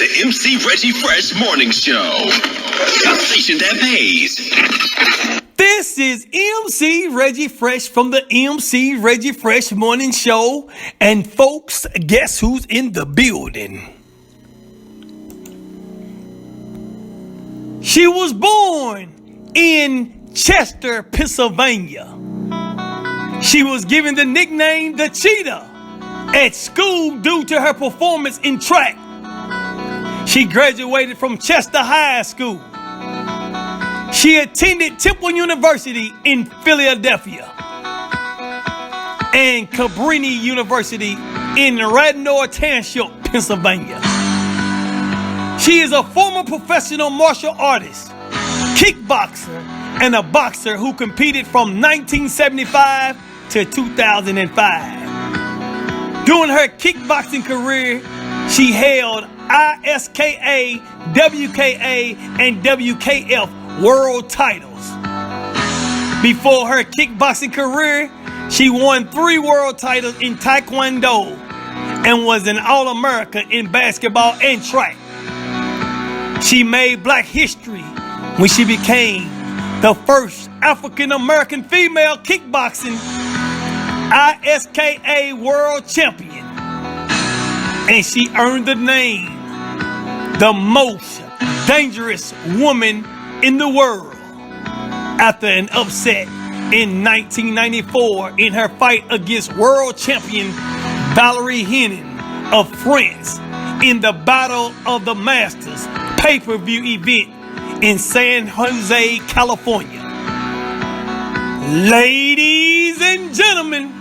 the MC Reggie Fresh Morning Show. A station that pays. This is MC Reggie Fresh from the MC Reggie Fresh Morning Show. And folks, guess who's in the building? She was born in Chester, Pennsylvania. She was given the nickname the Cheetah at school due to her performance in track. She graduated from Chester High School. She attended Temple University in Philadelphia and Cabrini University in Radnor Township, Pennsylvania. She is a former professional martial artist, kickboxer, and a boxer who competed from 1975 to 2005. During her kickboxing career, she held ISKA, WKA, and WKF world titles. Before her kickboxing career, she won 3 world titles in Taekwondo and was an All-American in basketball and track. She made black history when she became the first African-American female kickboxing ISKA world champion. And she earned the name, the most dangerous woman in the world, after an upset in 1994 in her fight against world champion Valerie Henin of France in the Battle of the Masters pay-per-view event in San Jose, California. Ladies and gentlemen,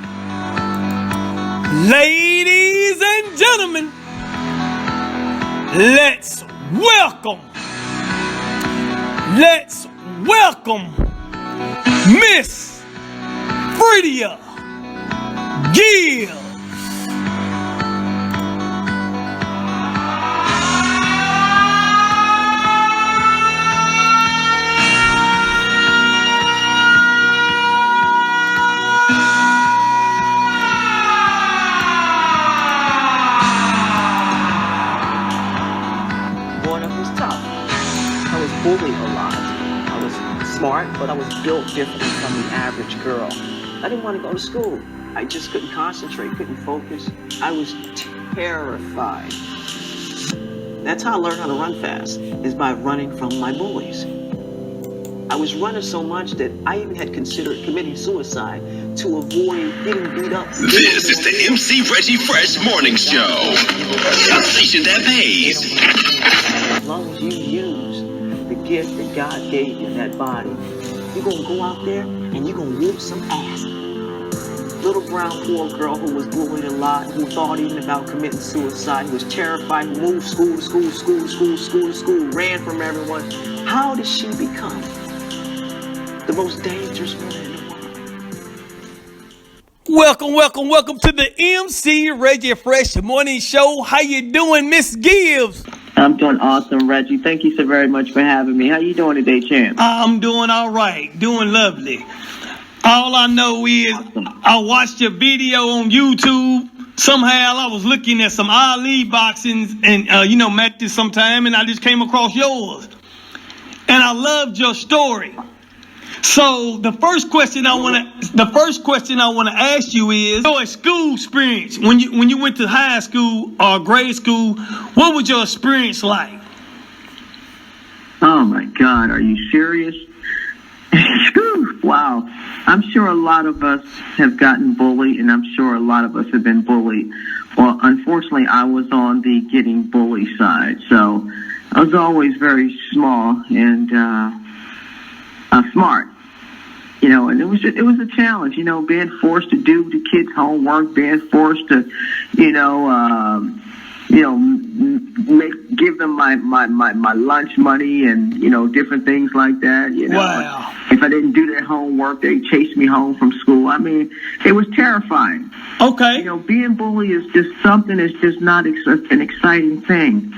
let's welcome Miss Fredia Gibbs. Bullied a lot. I was smart, but I was built differently from the average girl. I didn't want to go to school. I just couldn't concentrate, couldn't focus. I was terrified. That's how I learned how to run fast, is by running from my bullies. I was running so much that I even had considered committing suicide to avoid getting beat up. This is the MC Reggie Fresh Morning Show. A station that pays. As long as you use the gift that God gave you in that body, you're going to go out there and you're going to whoop some ass. Little brown poor girl who was bullied a lot, who thought even about committing suicide, who was terrified, who moved school to school, school to school, school to school, ran from everyone. How did she become the most dangerous woman in the world? Welcome to the MC Reggie Fresh Morning Show. How you doing, Miss Gibbs? I'm doing awesome, Reggie. Thank you so very much for having me. How you doing today, champ? I'm doing all right. Doing lovely. All I know is awesome. I watched your video on YouTube. Somehow I was looking at some Ali boxings and, matches sometime, and I just came across yours. And I loved your story. So the first question I want to ask you is your school experience. When you went to high school or grade school, what was your experience like? Oh my God, are you serious? Wow. I'm sure a lot of us have gotten bullied, and I'm sure a lot of us have been bullied. Well, unfortunately, I was on the getting bullied side, so I was always very small and smart. And it was a challenge, being forced to do the kids' homework, being forced to, give them my lunch money and, different things like that. Wow. If I didn't do their homework, they chased me home from school. I mean, it was terrifying. Okay. Being bullied is just something that's just not an exciting thing.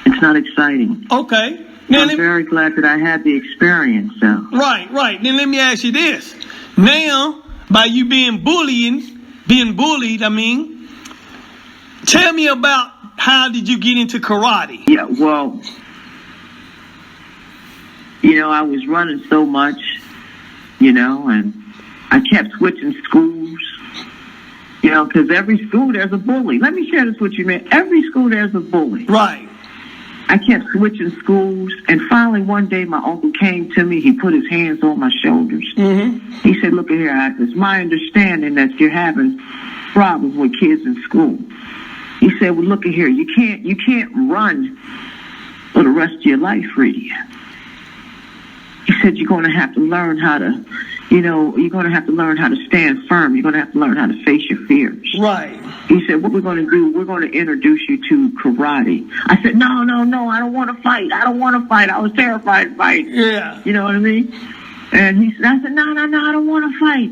It's not exciting. Okay. Now, I'm very glad that I had the experience. So. Right. Then let me ask you this. Now, by you being bullied, tell me about how did you get into karate? Yeah, well, I was running so much, and I kept switching schools, because every school there's a bully. Let me share this with you, man. Every school there's a bully. Right. I kept switching schools, and finally one day my uncle came to me. He put his hands on my shoulders. Mm-hmm. He said, "Look at here, it's my understanding that you're having problems with kids in school." He said, "Well, look at here, you can't run for the rest of your life, Fredia." He said, "You're going to have to learn how to, you're going to have to learn how to stand firm. You're going to have to learn how to face your fears." Right. He said, "What we're going to do, we're going to introduce you to karate." I said, no, I don't want to fight. I don't want to fight. I was terrified to fight. Yeah. You know what I mean? And I said, no, I don't want to fight.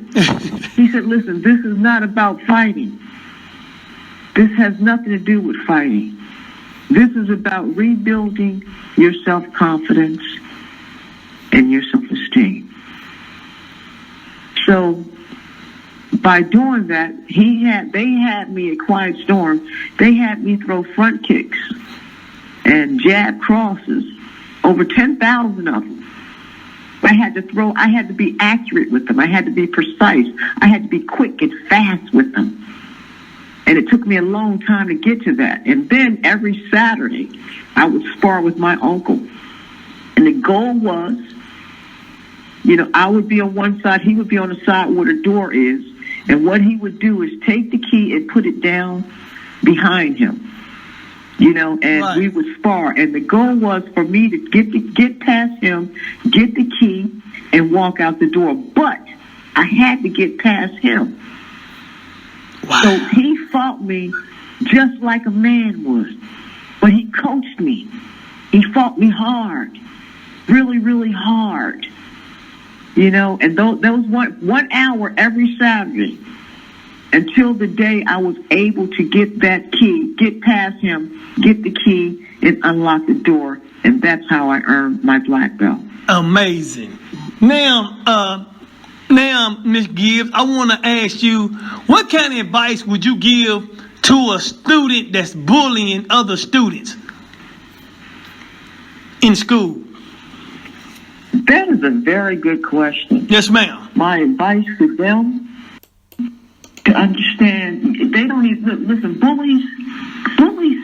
He said, "Listen, this is not about fighting. This has nothing to do with fighting. This is about rebuilding your self-confidence and your self-esteem." So by doing that, they had me at Quiet Storm. They had me throw front kicks and jab crosses, over 10,000 of them. I had to be accurate with them. I had to be precise. I had to be quick and fast with them. And it took me a long time to get to that. And then every Saturday, I would spar with my uncle. And the goal was, I would be on one side, he would be on the side where the door is. And what he would do is take the key and put it down behind him. And right. We would spar. And the goal was for me to get past him, get the key, and walk out the door. But I had to get past him. Wow. So he fought me just like a man would. But he coached me. He fought me hard. Really, really hard. And those 1 hour every Saturday until the day I was able to get that key, get past him, get the key, and unlock the door. And that's how I earned my black belt. Amazing. Now, Ms. Gibbs, I want to ask you, what kind of advice would you give to a student that's bullying other students in school? That is a very good question. Yes, ma'am. My advice to them, to understand, they don't even, listen, bullies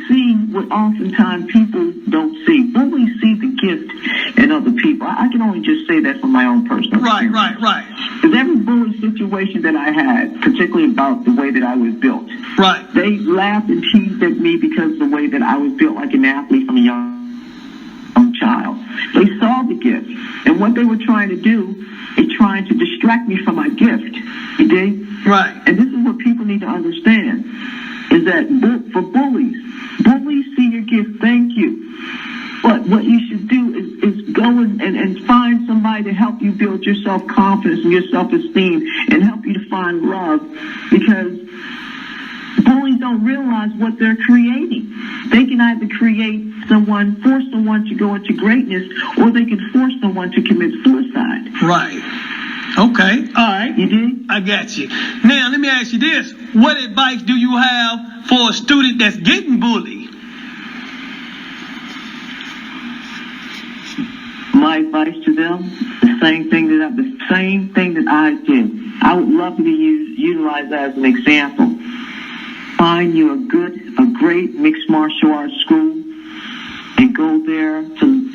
see what oftentimes people don't see. Bullies see the gift in other people. I can only just say that from my own personal experience. Right. Because every bully situation that I had, particularly about the way that I was built, right, they laughed and teased at me because of the way that I was built like an athlete from a young child. They saw the gift. And what they were trying to do is trying to distract me from my gift. You dig? Right. And this is what people need to understand, is that for bullies see your gift, thank you. But what you should do is go and find somebody to help you build your self-confidence and your self-esteem and help you to find love, because bullies don't realize what they're creating. They can either force someone to go into greatness, or they can force someone to commit suicide. Right. Okay. All right. You did? I got you. Now, let me ask you this. What advice do you have for a student that's getting bullied? My advice to them, the same thing that I did. I would love to utilize that as an example. Find you a great mixed martial arts school and go there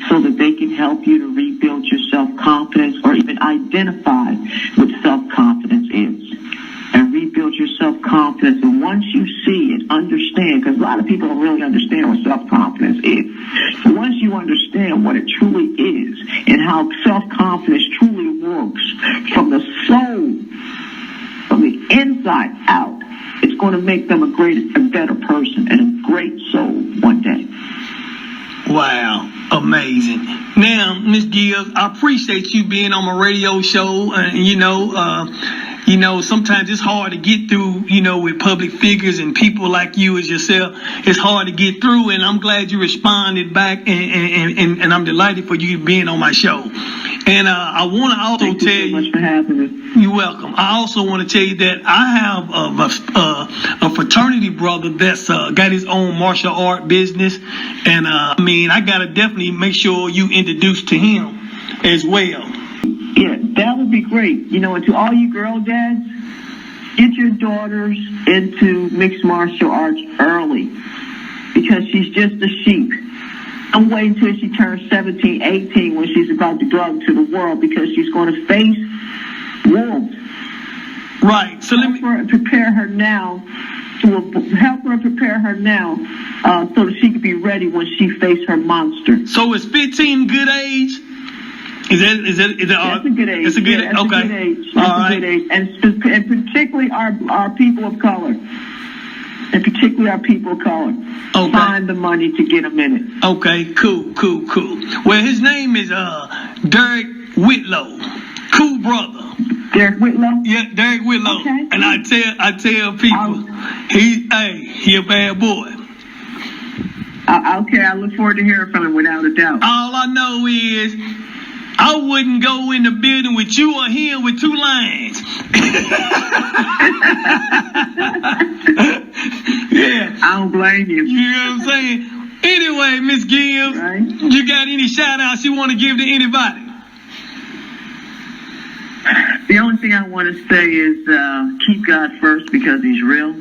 so that they can help you to rebuild your self-confidence, or even identify what self-confidence is, and rebuild your self-confidence. And once you see and understand, because a lot of people don't really understand what self-confidence is. So once you understand what it truly is and how self-confidence truly works from the soul, from the inside out, it's going to make them a better person and a great soul one day. Wow, amazing. Now, Ms. Gibbs, I appreciate you being on my radio show. sometimes it's hard to get through, with public figures and people like you as yourself. It's hard to get through, and I'm glad you responded back, and I'm delighted for you being on my show. And I want to also tell you. Thank you so much for having us. You're welcome. I also want to tell you that I have a fraternity brother that's got his own martial art business, and I gotta definitely make sure you introduce to him as well. Yeah, that would be great. And to all you girl dads, get your daughters into mixed martial arts early, because she's just a sheep. I'm waiting until she turns 17, 18 when she's about to go out into the world, because she's going to face wolves. Right. So let me prepare her now. So that she can be ready when she faces her monster. So is 15 good age? Is that That's a good age. It's a good age. Okay. A good age. All That's right. a good age. And particularly our people of color. Okay. Find the money to get them in it. Okay. Cool. Well, his name is Derek Whitlow. Cool brother. Derek Whitlow? Yeah, Derek Whitlow. Okay. And I tell people, he a bad boy. Okay, I look forward to hearing from him without a doubt. All I know is I wouldn't go in the building with you or him with two lines. Yeah. I don't blame you. You know what I'm saying? Anyway, Miss Gibbs, Right. You got any shout outs you want to give to anybody? The only thing I want to say is keep God first, because he's real.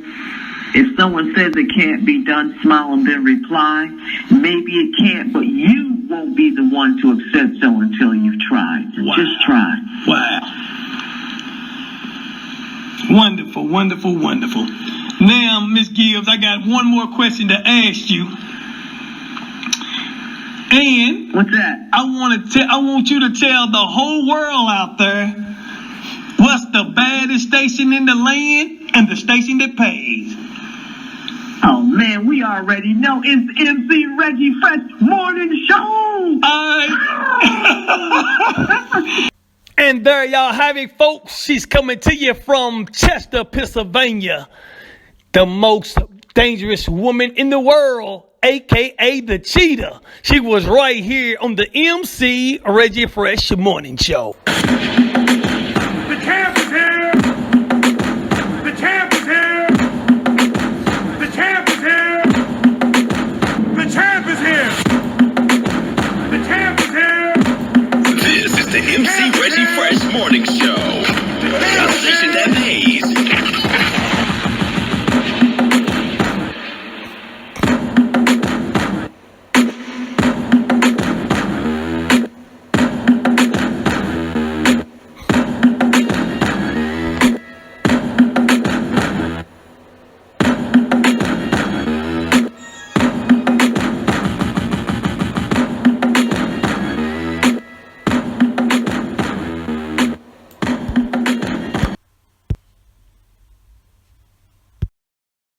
If someone says it can't be done, smile and then reply. Maybe it can't, but you won't be the one to have said so until you've tried. Wow. Just try. Wow. Wonderful. Now, Miss Gibbs, I got one more question to ask you. And What's that? I want you to tell the whole world out there what's the baddest station in the land and the station that pays. Oh, man, we already know. It's MC Reggie Fresh Morning Show. And there y'all have it, folks. She's coming to you from Chester, Pennsylvania. The most dangerous woman in the world, a.k.a. the cheetah. She was right here on the MC Reggie Fresh Morning Show.